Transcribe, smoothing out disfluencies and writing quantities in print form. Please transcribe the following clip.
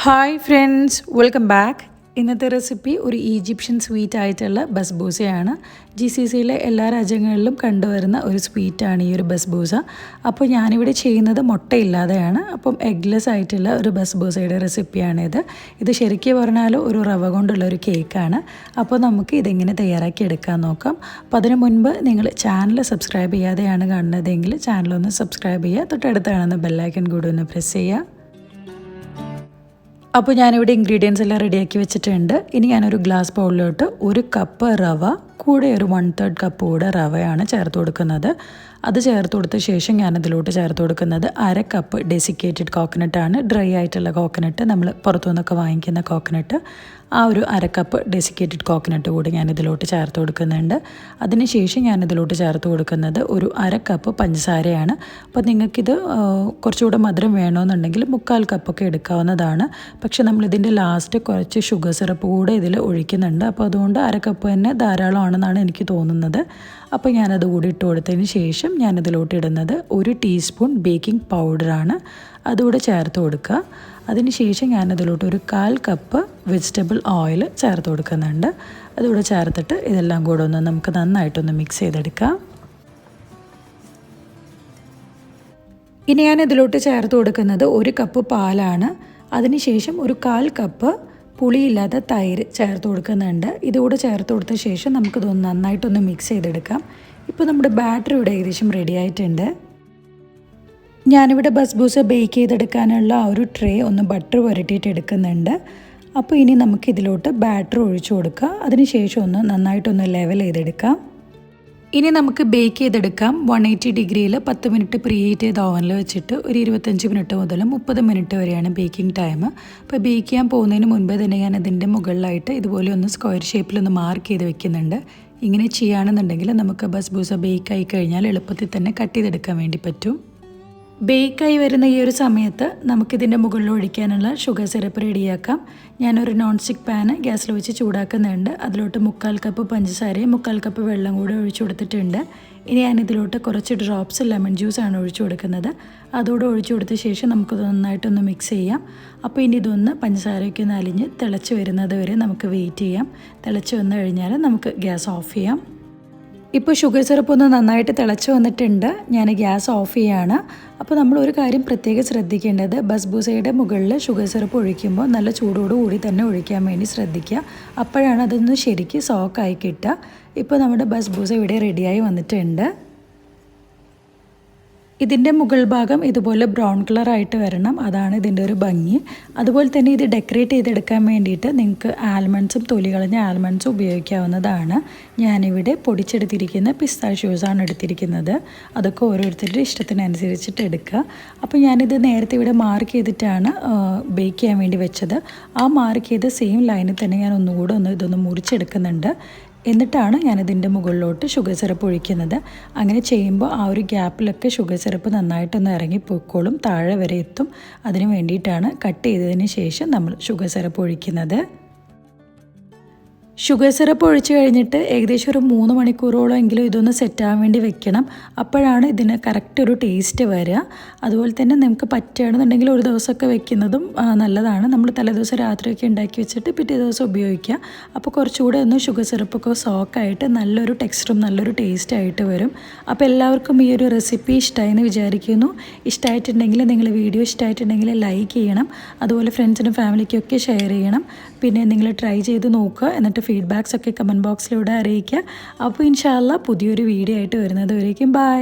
Hi friends, welcome back. ഇന്നത്തെ recipe ഒരു Egyptian sweet ആയിട്ടുള്ള ബസ്ബൂസയാണ്. GCCയിലെ എല്ലാ രാജ്യങ്ങളിലും കണ്ടുവരുന്ന ഒരു സ്വീറ്റാണ് ഈ ഒരു ബസ്ബൂസ. അപ്പോൾ ഞാനിവിടെ ചെയ്യുന്നത് മുട്ടയില്ലാതെയാണ്. അപ്പം എഗ്ലെസ് ആയിട്ടുള്ള ഒരു ബസ്ബൂസയുടെ റെസിപ്പിയാണിത്. ഇത് ശരിക്കും പറഞ്ഞാൽ ഒരു റവ കൊണ്ടുള്ള ഒരു കേക്കാണ്. അപ്പോൾ നമുക്ക് ഇതെങ്ങനെ തയ്യാറാക്കി എടുക്കാൻ നോക്കാം. അപ്പോൾ അതിന് മുൻപ് നിങ്ങൾ ചാനൽ സബ്സ്ക്രൈബ് ചെയ്യാതെയാണ് കാണുന്നതെങ്കിൽ ചാനലൊന്ന് സബ്സ്ക്രൈബ് ചെയ്യുക. തൊട്ടടുത്ത് കാണുന്ന ബെല്ലൈക്കൺ കൂടി ഒന്ന് പ്രസ് ചെയ്യുക. അപ്പോൾ ഞാനിവിടെ ഇൻഗ്രീഡിയൻസ് എല്ലാം റെഡിയാക്കി വെച്ചിട്ടുണ്ട്. ഇനി ഞാനൊരു ഗ്ലാസ് ബൗളിലോട്ട് 1 കപ്പ് റവ കൂടെ ഒരു 1/3 കപ്പ് കൂടെ റവയാണ് ചേർത്ത് കൊടുക്കുന്നത്. അത് ചേർത്ത് കൊടുത്ത ശേഷം ഞാനതിലോട്ട് ചേർത്ത് കൊടുക്കുന്നത് 1/2 കപ്പ് ഡെസിക്കേറ്റഡ് കോക്കനട്ടാണ്. ഡ്രൈ ആയിട്ടുള്ള കോക്കനട്ട്, നമ്മൾ പുറത്തുനിന്നൊക്കെ വാങ്ങിക്കുന്ന കോക്കനട്ട്. ആ ഒരു 1/2 കപ്പ് ഡെസിക്കേറ്റഡ് കോക്കനട്ട് കൂടി ഞാനിതിലോട്ട് ചേർത്ത് കൊടുക്കുന്നുണ്ട്. അതിനുശേഷം ഞാനിതിലോട്ട് ചേർത്ത് കൊടുക്കുന്നത് ഒരു 1/2 കപ്പ് പഞ്ചസാരയാണ്. അപ്പോൾ നിങ്ങൾക്കിത് കുറച്ചുകൂടെ മധുരം വേണമെന്നുണ്ടെങ്കിൽ 1/4 കപ്പൊക്കെ എടുക്കാവുന്നതാണ്. പക്ഷേ നമ്മളിതിൻ്റെ ലാസ്റ്റ് കുറച്ച് ഷുഗർ സിറപ്പ് കൂടെ ഇതിൽ ഒഴിക്കുന്നുണ്ട്. അപ്പോൾ അതുകൊണ്ട് 1/2 കപ്പ് തന്നെ ധാരാളമാണെന്നാണ് എനിക്ക് തോന്നുന്നത്. അപ്പോൾ ഞാനത് കൂടി ഇട്ട് കൊടുത്തതിന് ശേഷം ഞാനിതിലോട്ട് ഇടുന്നത് 1 ടീസ്പൂൺ ബേക്കിംഗ് പൗഡറാണ്. അതുകൂടെ ചേർത്ത് കൊടുക്കുക. അതിനുശേഷം ഞാനതിലോട്ട് ഒരു 1/4 കപ്പ് വെജിറ്റബിൾ ഓയിൽ ചേർത്ത് കൊടുക്കുന്നുണ്ട്. അതുകൂടെ ചേർത്തിട്ട് ഇതെല്ലാം കൂടെ ഒന്ന് നമുക്ക് നന്നായിട്ടൊന്ന് മിക്സ് ചെയ്തെടുക്കാം. ഇനി ഞാനിതിലോട്ട് ചേർത്ത് കൊടുക്കുന്നത് 1 കപ്പ് പാലാണ്. അതിനുശേഷം ഒരു 1/4 കപ്പ് പുളിയില്ലാത്ത തൈര് ചേർത്ത് കൊടുക്കുന്നുണ്ട്. ഇതുകൂടെ ചേർത്ത് കൊടുത്ത ശേഷം നമുക്കിതൊന്ന് നന്നായിട്ടൊന്ന് മിക്സ് ചെയ്തെടുക്കാം. ഇപ്പോൾ നമ്മുടെ ബാറ്റർ ഇവിടെ ഏകദേശം റെഡി ആയിട്ടുണ്ട്. ഞാനിവിടെ ബസ്ബൂസ ബേക്ക് ചെയ്തെടുക്കാനുള്ള ആ ഒരു ട്രേ ഒന്ന് ബട്ടർ പുരട്ടിയിട്ട് എടുക്കുന്നുണ്ട്. അപ്പോൾ ഇനി നമുക്കിതിലോട്ട് ബാറ്റർ ഒഴിച്ചു കൊടുക്കുക. അതിനുശേഷം ഒന്ന് നന്നായിട്ടൊന്ന് ലെവൽ ചെയ്തെടുക്കാം. ഇനി നമുക്ക് ബേക്ക് ചെയ്തെടുക്കാം. 180 ഡിഗ്രിയിൽ 10 മിനിറ്റ് പ്രീ ഹീറ്റ് ചെയ്ത ഓവനിൽ വെച്ചിട്ട് ഒരു 25 മിനിറ്റ് മുതൽ 30 മിനിറ്റ് വരെയാണ് ബേക്കിംഗ് ടൈം. അപ്പോൾ ബേക്ക് ചെയ്യാൻ പോകുന്നതിന് മുൻപേ തന്നെ ഞാൻ അതിൻ്റെ മുകളിലായിട്ട് ഇതുപോലെ ഒന്ന് സ്ക്വയർ ഷേപ്പിലൊന്ന് മാർക്ക് ചെയ്ത് വെക്കുന്നുണ്ട്. ഇങ്ങനെ ചെയ്യുകയാണെന്നുണ്ടെങ്കിൽ നമുക്ക് ബസ്ബൂസ ബേക്ക് ആയി കഴിഞ്ഞാൽ എളുപ്പത്തിൽ തന്നെ കട്ട് ചെയ്തെടുക്കാൻ വേണ്ടി പറ്റും. ബേക്കായി വരുന്ന ഈ ഒരു സമയത്ത് നമുക്കിതിൻ്റെ മുകളിൽ ഒഴിക്കാനുള്ള ഷുഗർ സിറപ്പ് റെഡിയാക്കാം. ഞാനൊരു നോൺ സ്റ്റിക്ക് പാന് ഗ്യാസിൽ വെച്ച് ചൂടാക്കുന്നുണ്ട്. അതിലോട്ട് 1/4 കപ്പ് പഞ്ചസാരയും 1/4 കപ്പ് വെള്ളം കൂടി ഒഴിച്ചു കൊടുത്തിട്ടുണ്ട്. ഇനി ഞാനിതിലോട്ട് കുറച്ച് ഡ്രോപ്സ് ലെമൺ ജ്യൂസാണ് ഒഴിച്ചു കൊടുക്കുന്നത്. അതോടെ ഒഴിച്ചു കൊടുത്ത ശേഷം നമുക്ക് നന്നായിട്ടൊന്ന് മിക്സ് ചെയ്യാം. അപ്പോൾ ഇനി ഇതൊന്ന് പഞ്ചസാരയൊക്കെ ഒന്ന് അലിഞ്ഞ് തിളച്ച് വരുന്നത് വരെ നമുക്ക് വെയിറ്റ് ചെയ്യാം. തിളച്ച് വന്നു കഴിഞ്ഞാൽ നമുക്ക് ഗ്യാസ് ഓഫ് ചെയ്യാം. ഇപ്പോൾ ഷുഗർ സിറപ്പ് ഒന്ന് നന്നായിട്ട് തിളച്ച് വന്നിട്ടുണ്ട്. ഞാൻ ഗ്യാസ് ഓഫ് ചെയ്യാണ്. അപ്പോൾ നമ്മൾ ഒരു കാര്യം പ്രത്യേകം ശ്രദ്ധിക്കേണ്ടത്, ബസ്ബൂസയുടെ മുകളിൽ ഷുഗർ സിറപ്പ് ഒഴിക്കുമ്പോൾ നല്ല ചൂടോടുകൂടി തന്നെ ഒഴിക്കാൻ വേണ്ടി ശ്രദ്ധിക്കുക. അപ്പോഴാണ് അതൊന്ന് ശരിക്കും സോക്കായി കിട്ടുക. ഇപ്പോൾ നമ്മുടെ ബസ്ബൂസ ഇവിടെ റെഡിയായി വന്നിട്ടുണ്ട്. ഇതിൻ്റെ മുകൾ ഭാഗം ഇതുപോലെ ബ്രൗൺ കളറായിട്ട് വരണം, അതാണ് ഇതിൻ്റെ ഒരു ഭംഗി. അതുപോലെ തന്നെ ഇത് ഡെക്കറേറ്റ് ചെയ്തെടുക്കാൻ വേണ്ടിയിട്ട് നിങ്ങൾക്ക് ആൽമണ്ട്സും തൊലി കളഞ്ഞ ആൽമണ്ട്സും ഉപയോഗിക്കാവുന്നതാണ്. ഞാനിവിടെ പൊടിച്ചെടുത്തിരിക്കുന്ന പിസ്താഷ്യൂസാണ് എടുത്തിരിക്കുന്നത്. അതൊക്കെ ഓരോരുത്തരുടെ ഇഷ്ടത്തിനനുസരിച്ചിട്ട് എടുക്കുക. അപ്പോൾ ഞാനിത് നേരത്തെ ഇവിടെ മാർക്ക് ചെയ്തിട്ടാണ് ബേക്ക് ചെയ്യാൻ വേണ്ടി വെച്ചത്. ആ മാർക്ക് ചെയ്ത സെയിം ലൈനിൽ തന്നെ ഞാൻ ഒന്നുകൂടെ ഇതൊന്ന് മുറിച്ചെടുക്കുന്നുണ്ട്. എന്നിട്ടാണ് ഞാനിതിൻ്റെ മുകളിലോട്ട് ഷുഗർ സിറപ്പ് ഒഴിക്കുന്നത്. അങ്ങനെ ചെയ്യുമ്പോൾ ആ ഒരു ഗ്യാപ്പിലൊക്കെ ഷുഗർ സിറപ്പ് നന്നായിട്ടൊന്ന് ഇറങ്ങിപ്പോയിക്കോളും, താഴെ വരെ എത്തും. അതിന് വേണ്ടിയിട്ടാണ് കട്ട് ചെയ്തതിന് ശേഷം നമ്മൾ ഷുഗർ സിറപ്പ് ഒഴിക്കുന്നത്. ഷുഗർ സിറപ്പ് ഒഴിച്ച് കഴിഞ്ഞിട്ട് ഏകദേശം ഒരു 3 മണിക്കൂറോളം എങ്കിലും ഇതൊന്ന് സെറ്റാകാൻ വേണ്ടി വെക്കണം. അപ്പോഴാണ് ഇതിന് കറക്റ്റ് ഒരു ടേസ്റ്റ് വരിക. അതുപോലെ തന്നെ നമുക്ക് പറ്റുകയാണെന്നുണ്ടെങ്കിൽ ഒരു ദിവസമൊക്കെ വെക്കുന്നതും നല്ലതാണ്. നമ്മൾ തലേദിവസം രാത്രിയൊക്കെ ഉണ്ടാക്കി വെച്ചിട്ട് പിറ്റേ ദിവസം ഉപയോഗിക്കുക. അപ്പോൾ കുറച്ചുകൂടെ ഒന്ന് ഷുഗർ സിറപ്പൊക്കെ സോക്കായിട്ട് നല്ലൊരു ടെക്സ്ചറും നല്ലൊരു ടേസ്റ്റ് ആയിട്ട് വരും. അപ്പോൾ എല്ലാവർക്കും ഈ ഒരു റെസിപ്പി ഇഷ്ടമായെന്ന് വിചാരിക്കുന്നു. ഇഷ്ടമായിട്ടുണ്ടെങ്കിൽ നിങ്ങൾ വീഡിയോ ഇഷ്ടമായിട്ടുണ്ടെങ്കിൽ ലൈക്ക് ചെയ്യണം. അതുപോലെ ഫ്രണ്ട്സിനും ഫാമിലിക്കും ഒക്കെ ഷെയർ ചെയ്യണം. പിന്നെ നിങ്ങൾ ട്രൈ ചെയ്ത് നോക്കുക. എന്നിട്ട് ഫീഡ്ബാക്സ് ഒക്കെ കമൻറ്റ് ബോക്സിലൂടെ അറിയിക്കുക. അപ്പോൾ ഇൻഷാ അല്ലാ പുതിയൊരു വീഡിയോ ആയിട്ട് വരുന്നത് വരേക്കും ബൈ.